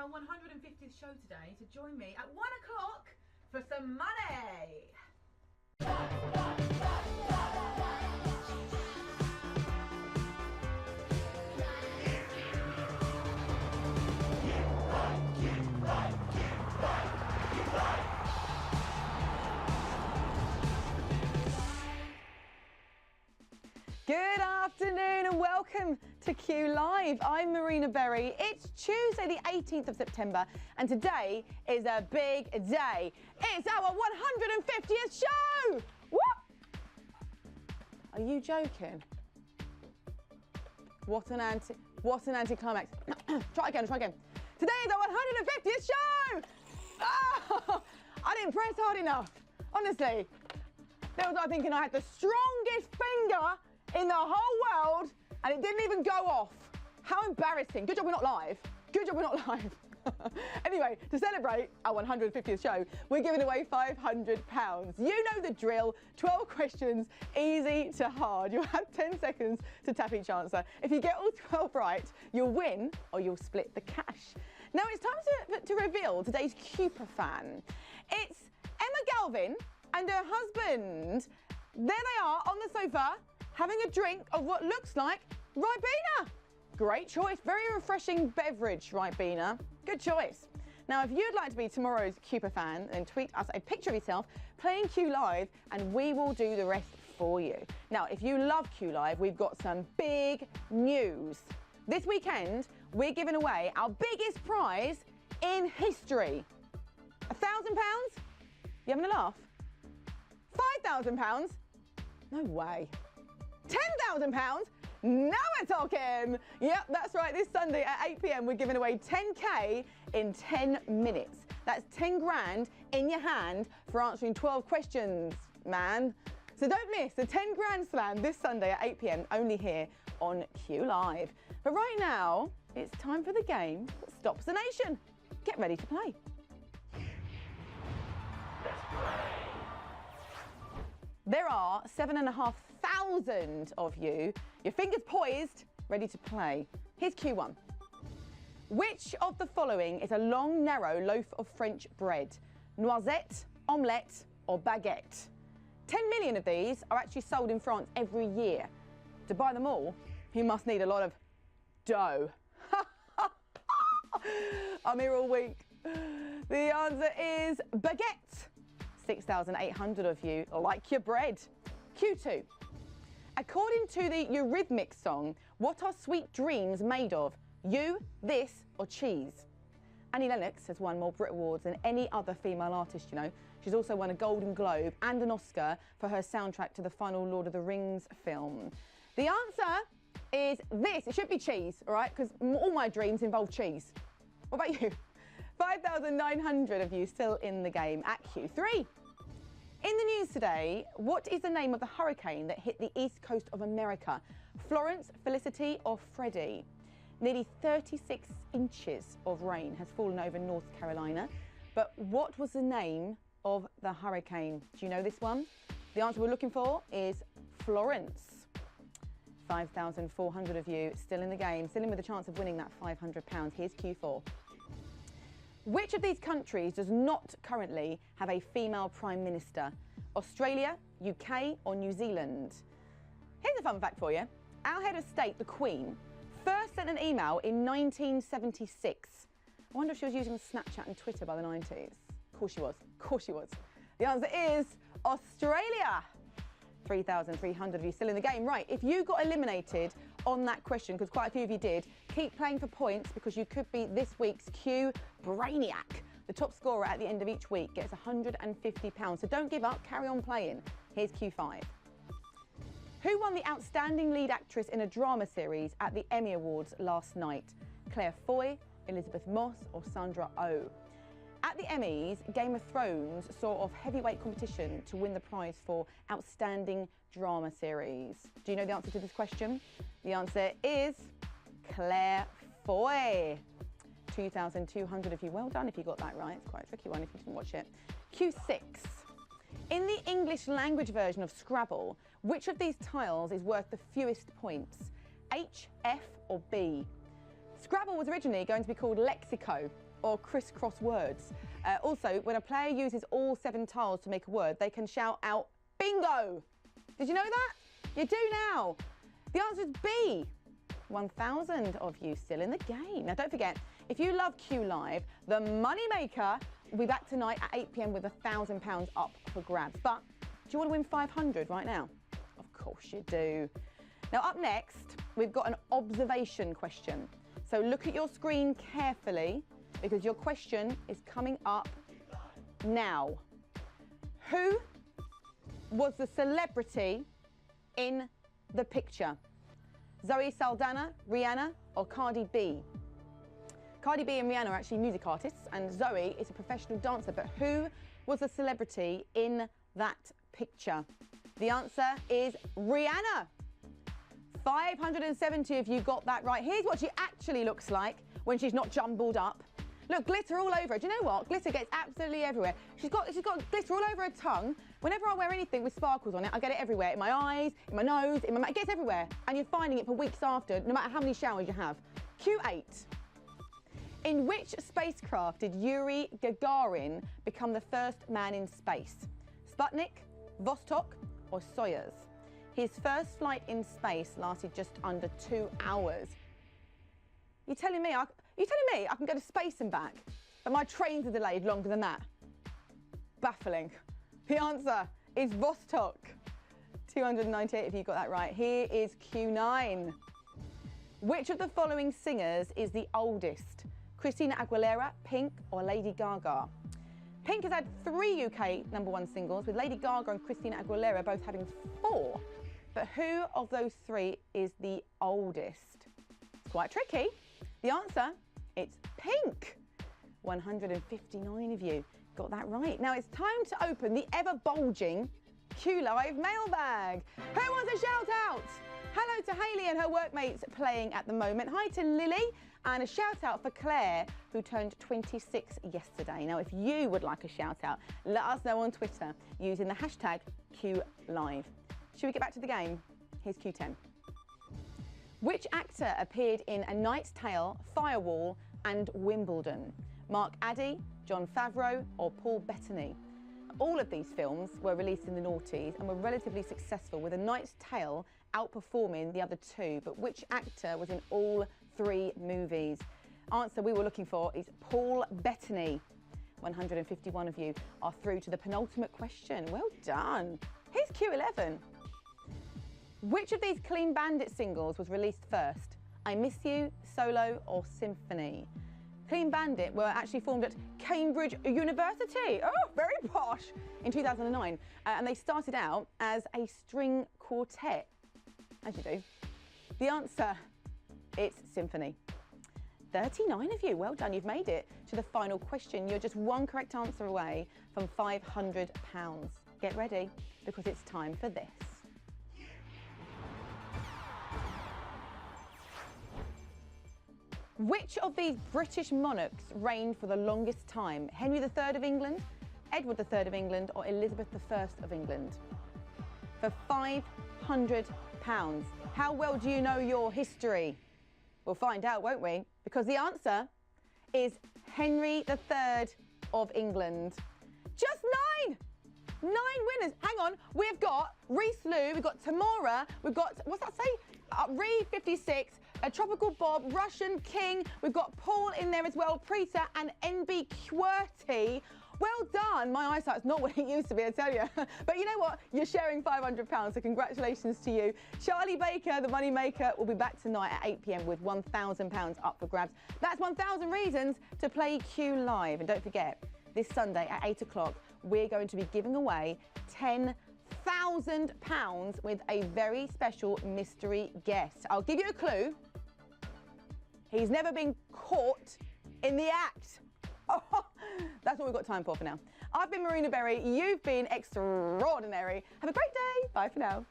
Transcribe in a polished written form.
our 150th show today to join me at 1 o'clock for some money. Good afternoon and welcome to QLive. I'm Marina Berry. It's Tuesday the 18th of September and today is a big day. It's our 150th show! What? Are you joking? What an anticlimax. Try again. Today is our 150th show! Oh, I didn't press hard enough. Honestly, there was I thinking I had the strongest finger in the whole world and it didn't even go off. How embarrassing. Good job we're not live. Anyway, to celebrate our 150th show, we're giving away £500. You know the drill. 12 questions, easy to hard. You'll have 10 seconds to tap each answer. If you get all 12 right, you'll win or you'll split the cash. Now it's time to reveal today's Cooper fan. It's Emma Galvin and her husband. There they are on the sofa, having a drink of what looks like Ribena. Great choice, very refreshing beverage, Ribena. Good choice. Now, if you'd like to be tomorrow's Cooper fan, then tweet us a picture of yourself playing QLive and we will do the rest for you. Now, if you love QLive, we've got some big news. This weekend, we're giving away our biggest prize in history. £1,000? You having a laugh? £5,000? No way. £10,000? Now we're talking! Yep, that's right. This Sunday at 8 p.m. we're giving away 10K in 10 minutes. That's 10 grand in your hand for answering 12 questions, man. So don't miss the 10 grand slam this Sunday at 8 p.m. only here on QLive. But right now, it's time for the game that stops the nation. Get ready to play. Let's play. There are 7,500 of you. Your fingers poised, ready to play. Here's Q1. Which of the following is a long, narrow loaf of French bread? Noisette, omelette, or baguette? 10 million of these are actually sold in France every year. To buy them all, you must need a lot of dough. I'm here all week. The answer is baguette. 6,800 of you like your bread. Q2. According to the Eurythmics song, what are sweet dreams made of? You, this, or cheese? Annie Lennox has won more Brit Awards than any other female artist, you know. She's also won a Golden Globe and an Oscar for her soundtrack to the final Lord of the Rings film. The answer is this. It should be cheese, all right? Because all my dreams involve cheese. What about you? 5,900 of you still in the game at Q3. In the news today, what is the name of the hurricane that hit the east coast of America? Florence, Felicity, or Freddie? Nearly 36 inches of rain has fallen over North Carolina. But what was the name of the hurricane? Do you know this one? The answer we're looking for is Florence. 5,400 of you still in the game, still in with a chance of winning that £500. Here's Q4. Which of these countries does not currently have a female Prime Minister? Australia, UK, or New Zealand? Here's a fun fact for you. Our head of state, the Queen, first sent an email in 1976. I wonder if she was using Snapchat and Twitter by the 90s. Of course she was. The answer is Australia. 3,300 of you still in the game. Right, if you got eliminated on that question, because quite a few of you did, keep playing for points because you could be this week's Q Brainiac. The top scorer at the end of each week gets £150. So don't give up, carry on playing. Here's Q5. Who won the Outstanding Lead Actress in a Drama Series at the Emmy Awards last night? Claire Foy, Elizabeth Moss, or Sandra Oh? At the Emmys, Game of Thrones saw off heavyweight competition to win the prize for Outstanding Drama Series. Do you know the answer to this question? The answer is Claire Foy. 2,200 of you. Well done if you got that right. It's quite a tricky one if you didn't watch it. Q6. In the English language version of Scrabble, which of these tiles is worth the fewest points? H, F, or B? Scrabble was originally going to be called Lexico, or crisscross words. Also, when a player uses all 7 tiles to make a word, they can shout out bingo. Did you know that? You do now. The answer is B. 1,000 of you still in the game. Now, don't forget, if you love QLive, the Moneymaker will be back tonight at 8 p.m. with £1,000 up for grabs. But do you want to win 500 right now? Of course you do. Now, up next, we've got an observation question. So look at your screen carefully because your question is coming up now. Who was the celebrity in the picture? Zoe Saldana, Rihanna, or Cardi B? Cardi B and Rihanna are actually music artists, and Zoe is a professional dancer, but who was the celebrity in that picture? The answer is Rihanna. 570 of you got that right. Here's what she actually looks like when she's not jumbled up. Look, glitter all over her. Do you know what? Glitter gets absolutely everywhere. She's got glitter all over her tongue. Whenever I wear anything with sparkles on it, I get it everywhere. In my eyes, in my nose, in my mouth. It gets everywhere. And you're finding it for weeks after, no matter how many showers you have. Q8. In which spacecraft did Yuri Gagarin become the first man in space? Sputnik, Vostok, or Soyuz? His first flight in space lasted just under 2 hours. You're telling me I can go to space and back, but my trains are delayed longer than that? Baffling. The answer is Vostok. 298 if you got that right. Here is Q9. Which of the following singers is the oldest? Christina Aguilera, Pink, or Lady Gaga? Pink has had 3 UK #1 singles, with Lady Gaga and Christina Aguilera both having 4. But who of those 3 is the oldest? It's quite tricky. The answer, it's Pink. 159 of you got that right. Now it's time to open the ever-bulging QLive mailbag. Who wants a shout out? Hello to Hayley and her workmates playing at the moment. Hi to Lily, and a shout out for Claire, who turned 26 yesterday. Now, if you would like a shout out, let us know on Twitter using the hashtag QLive. Should we get back to the game? Here's Q10. Which actor appeared in A Knight's Tale, Firewall, and Wimbledon? Mark Addy, Jon Favreau, or Paul Bettany? All of these films were released in the noughties and were relatively successful, with A Knight's Tale outperforming the other 2. But which actor was in all 3 movies? Answer we were looking for is Paul Bettany. 151 of you are through to the penultimate question. Well done. Here's Q11. Which of these Clean Bandit singles was released first? I Miss You, Solo, or Symphony? Clean Bandit were actually formed at Cambridge University. Oh, very posh. In 2009. And they started out as a string quartet, as you do. The answer, it's Symphony. 39 of you, well done, you've made it to the final question. You're just 1 correct answer away from £500. Get ready, because it's time for this. Which of these British monarchs reigned for the longest time? Henry III of England, Edward III of England, or Elizabeth I of England? For £500. How well do you know your history? We'll find out, won't we? Because the answer is Henry III of England. Just 9! 9 winners. Hang on, we've got Reese Lou, we've got Tamora, we've got, what's that say? Reed 56, a Tropical Bob, Russian King, we've got Paul in there as well, Preeta and NB QWERTY. Well done. My eyesight's not what it used to be, I tell you. But you know what? You're sharing £500, so congratulations to you. Charlie Baker, the Moneymaker, will be back tonight at 8 p.m. with £1,000 up for grabs. That's 1,000 reasons to play QLive. And don't forget, this Sunday at 8 o'clock, we're going to be giving away £10,000 with a very special mystery guest. I'll give you a clue. He's never been caught in the act. Oh, that's what we've got time for now. I've been Marina Berry. You've been extraordinary. Have a great day. Bye for now.